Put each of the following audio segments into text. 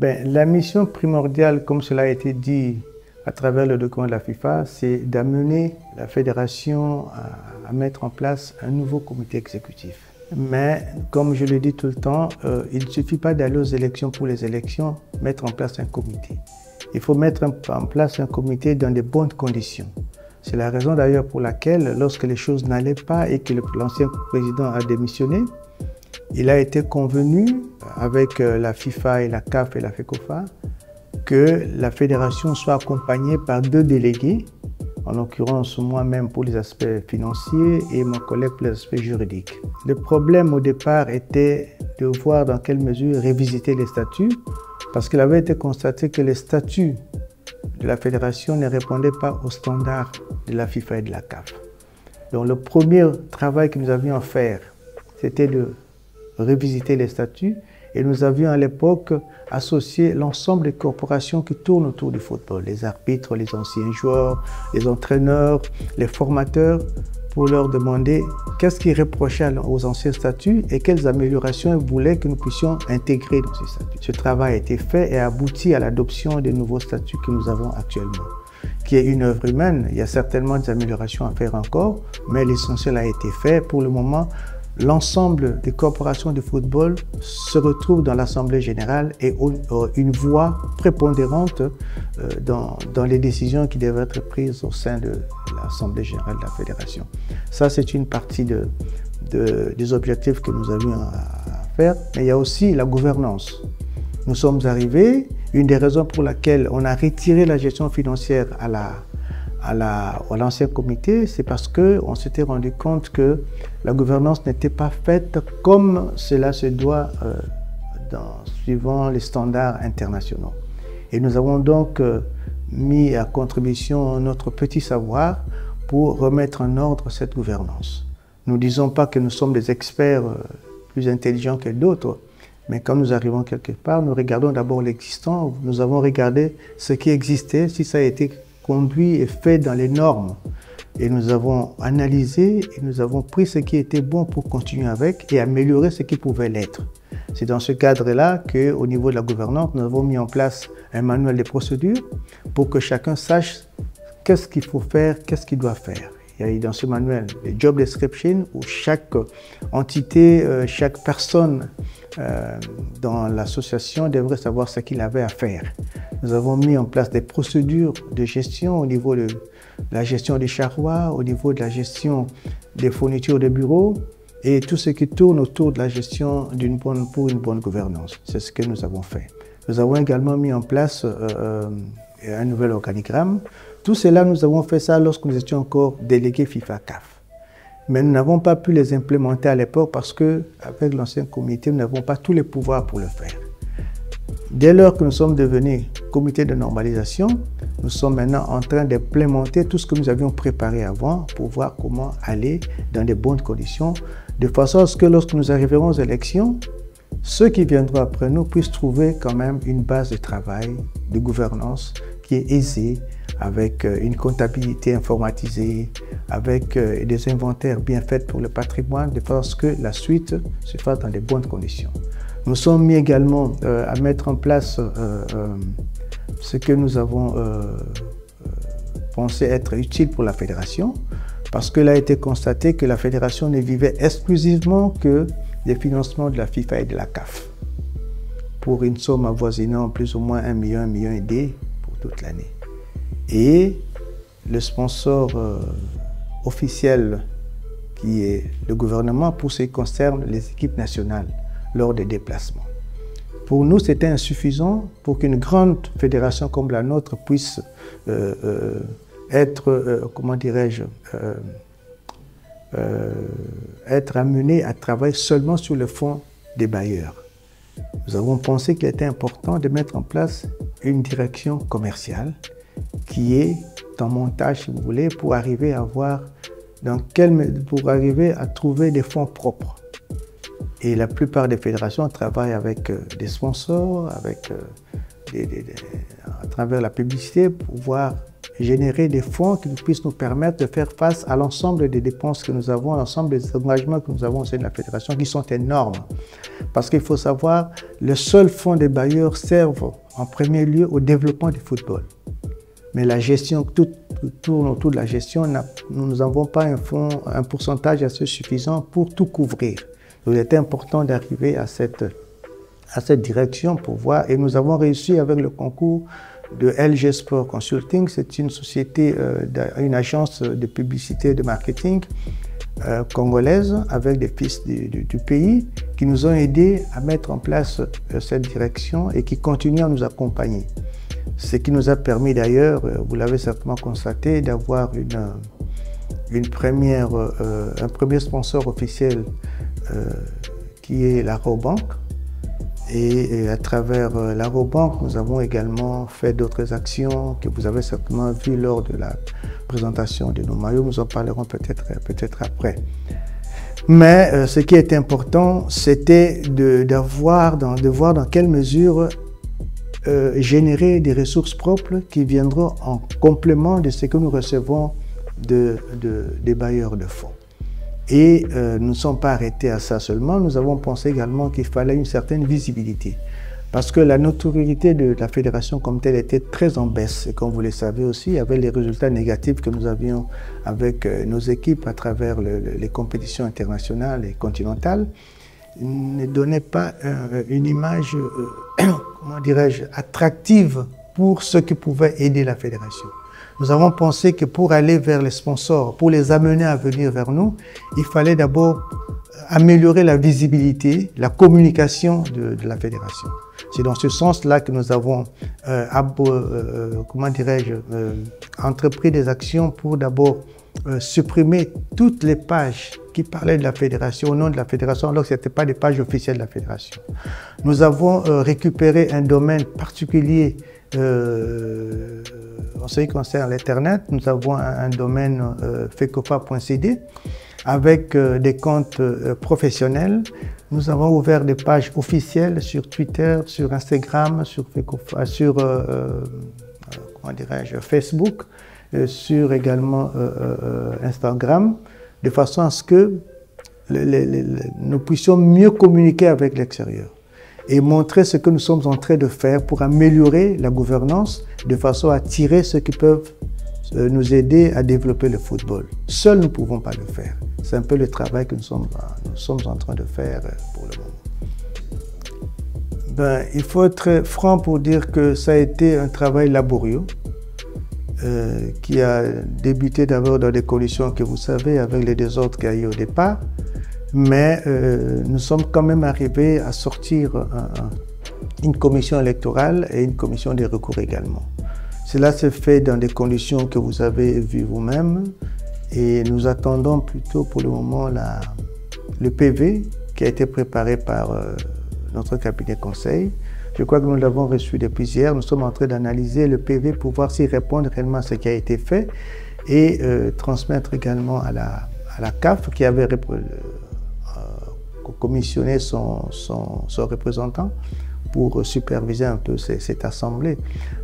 La mission primordiale, comme cela a été dit à travers le document de la FIFA, c'est d'amener la fédération à mettre en place un nouveau comité exécutif. Mais comme je le dis tout le temps, il ne suffit pas d'aller aux élections pour les élections, mettre en place un comité. Il faut mettre en place un comité dans de bonnes conditions. C'est la raison d'ailleurs pour laquelle, lorsque les choses n'allaient pas et que l'ancien président a démissionné, il a été convenu avec la FIFA et la CAF et la FECOFA que la fédération soit accompagnée par 2 délégués, en l'occurrence moi-même pour les aspects financiers et mon collègue pour les aspects juridiques. Le problème au départ était de voir dans quelle mesure révisiter les statuts, parce qu'il avait été constaté que les statuts de la fédération ne répondaient pas aux standards de la FIFA et de la CAF. Donc le premier travail que nous avions à faire, c'était de revisiter les statuts, et nous avions à l'époque associé l'ensemble des corporations qui tournent autour du football, les arbitres, les anciens joueurs, les entraîneurs, les formateurs, pour leur demander qu'est-ce qu'ils reprochaient aux anciens statuts et quelles améliorations ils voulaient que nous puissions intégrer dans ces statuts. Ce travail a été fait et a abouti à l'adoption des nouveaux statuts que nous avons actuellement, qui est une œuvre humaine. Il y a certainement des améliorations à faire encore, mais l'essentiel a été fait. Pour le moment, l'ensemble des corporations de football se retrouvent dans l'Assemblée générale et ont une voix prépondérante dans les décisions qui devraient être prises au sein de l'Assemblée générale de la Fédération. Ça, c'est une partie des objectifs que nous avions à faire. Mais il y a aussi la gouvernance. Nous sommes arrivés, une des raisons pour laquelle on a retiré la gestion financière à l'ancien comité, c'est parce qu'on s'était rendu compte que la gouvernance n'était pas faite comme cela se doit suivant les standards internationaux. Et nous avons donc mis à contribution notre petit savoir pour remettre en ordre cette gouvernance. Nous ne disons pas que nous sommes des experts plus intelligents que d'autres, mais quand nous arrivons quelque part, nous regardons d'abord l'existant, nous avons regardé ce qui existait, si ça a été conduit et fait dans les normes. Et nous avons analysé et nous avons pris ce qui était bon pour continuer avec et améliorer ce qui pouvait l'être. C'est dans ce cadre-là qu'au niveau de la gouvernance, nous avons mis en place un manuel de procédures pour que chacun sache qu'est-ce qu'il faut faire, qu'est-ce qu'il doit faire. Il y a dans ce manuel des job descriptions où chaque entité, chaque personne dans l'association devrait savoir ce qu'il avait à faire. Nous avons mis en place des procédures de gestion au niveau de la gestion des charrois, au niveau de la gestion des fournitures de bureaux et tout ce qui tourne autour de la gestion pour une bonne gouvernance. C'est ce que nous avons fait. Nous avons également mis en place un nouvel organigramme. Tout cela, nous avons fait ça lorsque nous étions encore délégués FIFA-CAF. Mais nous n'avons pas pu les implémenter à l'époque parce qu'avec l'ancien comité, nous n'avons pas tous les pouvoirs pour le faire. Dès lors que nous sommes devenus comité de normalisation, nous sommes maintenant en train d'implémenter tout ce que nous avions préparé avant pour voir comment aller dans de bonnes conditions, de façon à ce que lorsque nous arriverons aux élections, ceux qui viendront après nous puissent trouver quand même une base de travail, de gouvernance qui est aisée, avec une comptabilité informatisée, avec des inventaires bien faits pour le patrimoine, de façon à ce que la suite se fasse dans de bonnes conditions. Nous sommes mis également à mettre en place ce que nous avons pensé être utile pour la fédération, parce qu'il a été constaté que la fédération ne vivait exclusivement que des financements de la FIFA et de la CAF, pour une somme avoisinant plus ou moins 1 million pour toute l'année. Et le sponsor officiel qui est le gouvernement pour ce qui concerne les équipes nationales lors des déplacements. Pour nous, c'était insuffisant pour qu'une grande fédération comme la nôtre puisse être, comment dirais-je, être amenée à travailler seulement sur le fonds des bailleurs. Nous avons pensé qu'il était important de mettre en place une direction commerciale qui est en montage, si vous voulez, pour arriver à voir pour arriver à trouver des fonds propres. Et la plupart des fédérations travaillent avec des sponsors, avec à travers la publicité, pour pouvoir générer des fonds qui puissent nous permettre de faire face à l'ensemble des dépenses que nous avons, à l'ensemble des engagements que nous avons au sein de la fédération, qui sont énormes. Parce qu'il faut savoir, le seul fonds des bailleurs servent en premier lieu au développement du football. Mais la gestion, tout tourne autour de la gestion, nous n'avons pas un pourcentage assez suffisant pour tout couvrir. Donc, il était important d'arriver à cette direction pour voir, et nous avons réussi avec le concours de LG Sport Consulting. C'est une société, une agence de publicité et de marketing congolaise avec des fils du pays qui nous ont aidés à mettre en place cette direction et qui continuent à nous accompagner. Ce qui nous a permis d'ailleurs, vous l'avez certainement constaté, d'avoir un premier sponsor officiel qui est la Rabobank. Et à travers la Rabobank, nous avons également fait d'autres actions que vous avez certainement vues lors de la présentation de nos maillots. Nous en parlerons peut-être après. Mais ce qui est important, c'était de voir dans quelle mesure générer des ressources propres qui viendront en complément de ce que nous recevons des bailleurs de fonds. Et nous ne sommes pas arrêtés à ça seulement, nous avons pensé également qu'il fallait une certaine visibilité. Parce que la notoriété de la fédération comme telle était très en baisse. Et comme vous le savez aussi, avec les résultats négatifs que nous avions avec nos équipes à travers les compétitions internationales et continentales, ne donnait pas une image, comment dirais-je, attractive pour ceux qui pouvaient aider la fédération. Nous avons pensé que pour aller vers les sponsors, pour les amener à venir vers nous, il fallait d'abord améliorer la visibilité, la communication de la fédération. C'est dans ce sens-là que nous avons entrepris des actions pour d'abord supprimer toutes les pages qui parlaient de la fédération, au nom de la fédération, alors que ce n'étaient pas des pages officielles de la fédération. Nous avons récupéré un domaine particulier en ce qui concerne l'Internet. Nous avons un domaine fecofa.cd avec des comptes professionnels. Nous avons ouvert des pages officielles sur Twitter, sur Instagram, sur Facebook, sur également Instagram, de façon à ce que nous puissions mieux communiquer avec l'extérieur et montrer ce que nous sommes en train de faire pour améliorer la gouvernance de façon à attirer ceux qui peuvent nous aider à développer le football. Seuls, nous ne pouvons pas le faire. C'est un peu le travail que nous sommes en train de faire pour le moment. Il faut être franc pour dire que ça a été un travail laborieux qui a débuté d'abord dans des conditions que vous savez, avec les désordres qu'il y a eu au départ. Mais nous sommes quand même arrivés à sortir une commission électorale et une commission des recours également. Cela se fait dans des conditions que vous avez vues vous-même et nous attendons plutôt pour le moment le PV qui a été préparé par notre cabinet conseil. Je crois que nous l'avons reçu depuis hier. Nous sommes en train d'analyser le PV pour voir s'il répond réellement à ce qui a été fait et transmettre également à la CAF qui avait commissionné son représentant pour superviser un peu cette assemblée.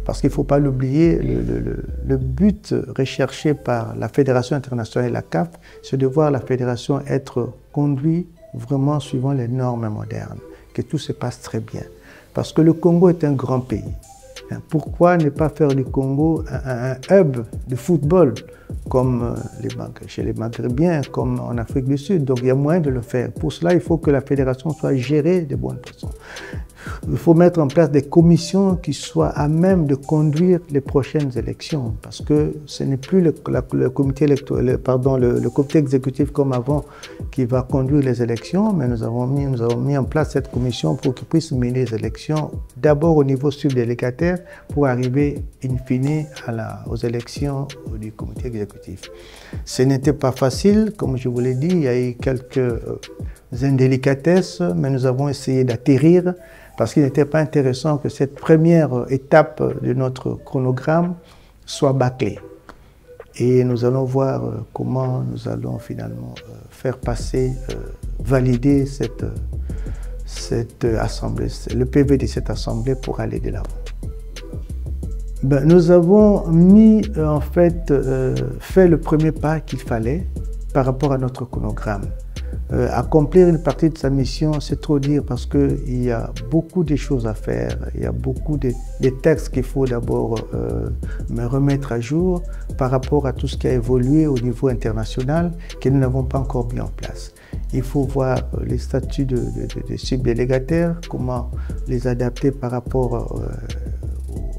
Parce qu'il ne faut pas l'oublier, le but recherché par la Fédération internationale et la CAF, c'est de voir la fédération être conduite vraiment suivant les normes modernes, que tout se passe très bien. Parce que le Congo est un grand pays. Pourquoi ne pas faire du Congo un hub de football comme chez les Maghrébiens, comme en Afrique du Sud? Donc il y a moyen de le faire. Pour cela, il faut que la fédération soit gérée de bonne façon. Il faut mettre en place des commissions qui soient à même de conduire les prochaines élections, parce que ce n'est plus le comité exécutif comme avant qui va conduire les élections, mais nous avons mis en place cette commission pour qu'il puisse mener les élections d'abord au niveau subdélégataire pour arriver in fine aux élections du comité exécutif. Ce n'était pas facile, comme je vous l'ai dit, il y a eu quelques indélicatesses, mais nous avons essayé d'atterrir parce qu'il n'était pas intéressant que cette première étape de notre chronogramme soit bâclée. Et nous allons voir comment nous allons finalement faire passer, valider cette assemblée, le PV de cette assemblée pour aller de l'avant. Nous avons mis, en fait, fait le premier pas qu'il fallait par rapport à notre chronogramme. Accomplir une partie de sa mission, c'est trop dire parce qu'il y a beaucoup de choses à faire. Il y a beaucoup de textes qu'il faut d'abord me remettre à jour par rapport à tout ce qui a évolué au niveau international que nous n'avons pas encore mis en place. Il faut voir les statuts des subdélégataires, comment les adapter par rapport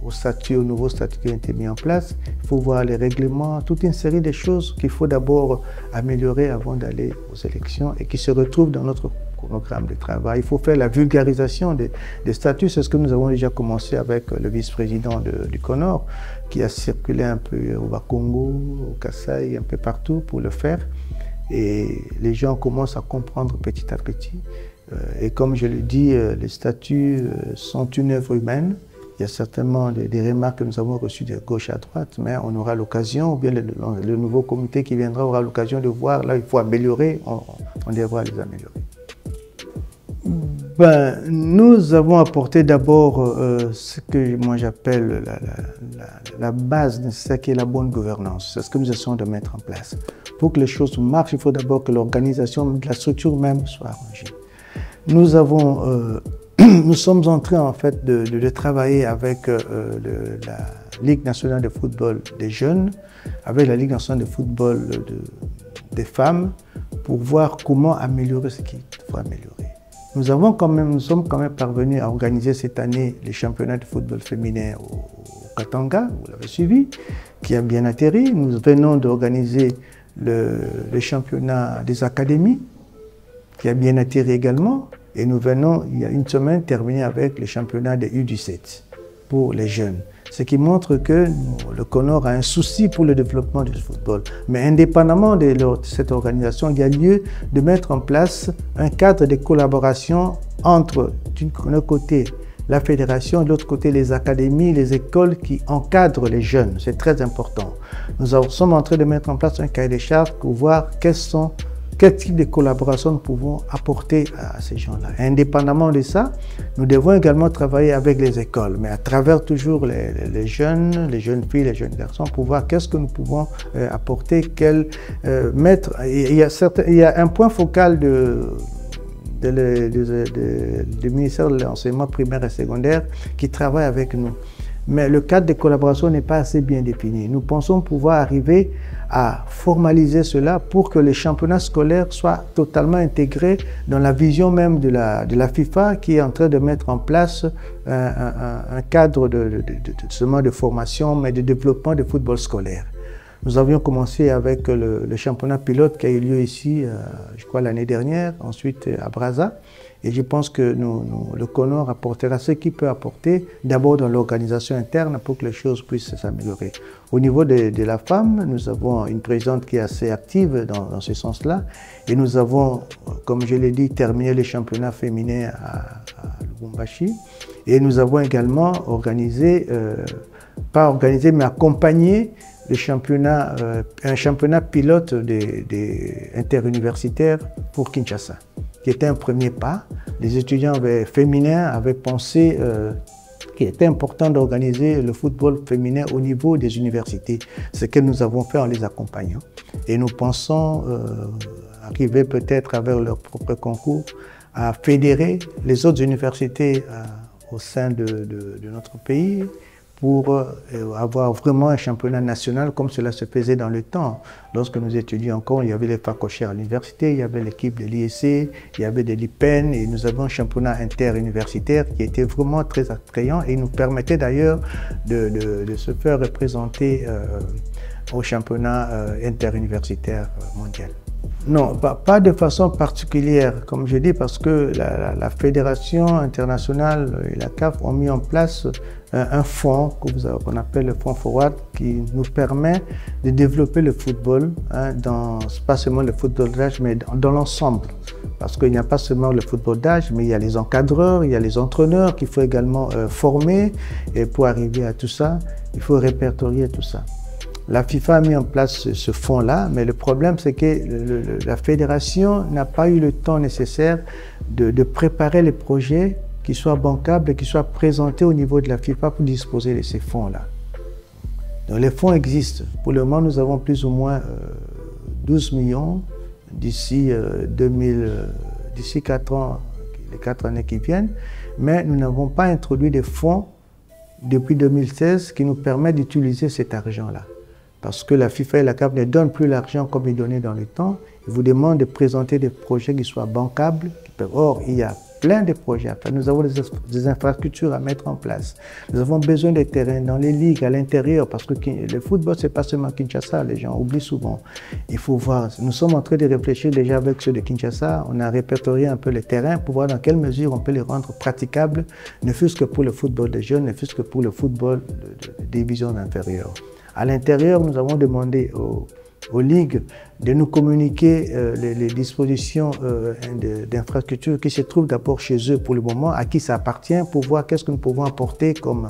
aux nouveaux statuts qui ont été mis en place. Il faut voir les règlements, toute une série de choses qu'il faut d'abord améliorer avant d'aller aux élections et qui se retrouvent dans notre programme de travail. Il faut faire la vulgarisation des statuts. C'est ce que nous avons déjà commencé avec le vice-président du CONOR, qui a circulé un peu au Bas-Congo, au Kasaï, un peu partout pour le faire. Et les gens commencent à comprendre petit à petit. Et comme je le dis, les statuts sont une œuvre humaine. Il y a certainement des remarques que nous avons reçues de gauche à droite, mais on aura l'occasion, ou bien le nouveau comité qui viendra aura l'occasion de voir, là il faut améliorer, on devra les améliorer. Nous avons apporté d'abord ce que moi j'appelle la base nécessaire qui est la bonne gouvernance. C'est ce que nous essayons de mettre en place. Pour que les choses marchent, il faut d'abord que l'organisation de la structure même soit arrangée. Nous sommes en train en fait de travailler avec la Ligue nationale de football des jeunes, avec la Ligue nationale de football des femmes, pour voir comment améliorer ce qu'il faut améliorer. Nous sommes quand même parvenus à organiser cette année les championnats de football féminin au Katanga, vous l'avez suivi, qui a bien atterri. Nous venons d'organiser le championnat des académies, qui a bien atterri également. Et nous venons, il y a une semaine, terminer avec le championnat des U17 pour les jeunes. Ce qui montre que le CONOR a un souci pour le développement du football. Mais indépendamment de cette organisation, il y a lieu de mettre en place un cadre de collaboration entre, d'un côté, la fédération, de l'autre côté, les académies, les écoles qui encadrent les jeunes. C'est très important. Nous sommes en train de mettre en place un cahier des charges pour voir quel type de collaboration nous pouvons apporter à ces gens-là. Indépendamment de ça, nous devons également travailler avec les écoles, mais à travers toujours les jeunes filles, les jeunes garçons, pour voir qu'est-ce que nous pouvons apporter, il y a un point focal du ministère de l'enseignement primaire et secondaire qui travaille avec nous. Mais le cadre de collaboration n'est pas assez bien défini. Nous pensons pouvoir arriver à formaliser cela pour que les championnats scolaires soient totalement intégrés dans la vision même de la FIFA qui est en train de mettre en place un cadre seulement de formation, mais de développement de football scolaire. Nous avions commencé avec le championnat pilote qui a eu lieu ici, je crois, l'année dernière, ensuite à Brazza. Et je pense que le CONOR apportera ce qu'il peut apporter, d'abord dans l'organisation interne pour que les choses puissent s'améliorer. Au niveau de la femme, nous avons une présidente qui est assez active dans ce sens-là. Et nous avons, comme je l'ai dit, terminé les championnats féminins à Lubumbashi. Et nous avons également organisé, pas organisé, mais accompagné le championnat, un championnat pilote des interuniversitaires pour Kinshasa, qui était un premier pas. Les étudiants féminins avaient pensé qu'il était important d'organiser le football féminin au niveau des universités, ce que nous avons fait en les accompagnant. Et nous pensons arriver peut-être avec leur propre concours à fédérer les autres universités au sein de notre pays, pour avoir vraiment un championnat national comme cela se faisait dans le temps. Lorsque nous étudions encore, il y avait les facochères à l'université, il y avait l'équipe de l'IEC, il y avait de l'IPEN et nous avons un championnat interuniversitaire qui était vraiment très attrayant et nous permettait d'ailleurs de se faire représenter au championnat interuniversitaire mondial. Non, pas de façon particulière, comme je dis, parce que la Fédération internationale et la CAF ont mis en place un fonds qu'on appelle le fonds Forward qui nous permet de développer le football, pas seulement le football d'âge, mais dans l'ensemble. Parce qu'il n'y a pas seulement le football d'âge, mais il y a les encadreurs, il y a les entraîneurs qu'il faut également former. Et pour arriver à tout ça, il faut répertorier tout ça. La FIFA a mis en place ce fonds-là, mais le problème c'est que la fédération n'a pas eu le temps nécessaire de préparer les projets qui soient bancables et qui soient présentés au niveau de la FIFA pour disposer de ces fonds-là. Donc les fonds existent. Pour le moment, nous avons plus ou moins 12 millions d'ici 4 ans, les 4 années qui viennent, mais nous n'avons pas introduit des fonds depuis 2016 qui nous permettent d'utiliser cet argent-là. Parce que la FIFA et la CAF ne donnent plus l'argent comme ils donnaient dans le temps. Ils vous demandent de présenter des projets qui soient bancables. Or, il y a plein de projets à faire. Nous avons des infrastructures à mettre en place. Nous avons besoin de terrains dans les ligues, à l'intérieur, parce que le football, ce n'est pas seulement Kinshasa, les gens oublient souvent. Il faut voir, nous sommes en train de réfléchir déjà avec ceux de Kinshasa, on a répertorié un peu les terrains pour voir dans quelle mesure on peut les rendre praticables, ne fût-ce que pour le football des jeunes, ne fût-ce que pour le football de division inférieure. À l'intérieur, nous avons demandé aux ligues de nous communiquer les dispositions d'infrastructures qui se trouvent d'abord chez eux pour le moment, à qui ça appartient, pour voir qu'est-ce que nous pouvons apporter comme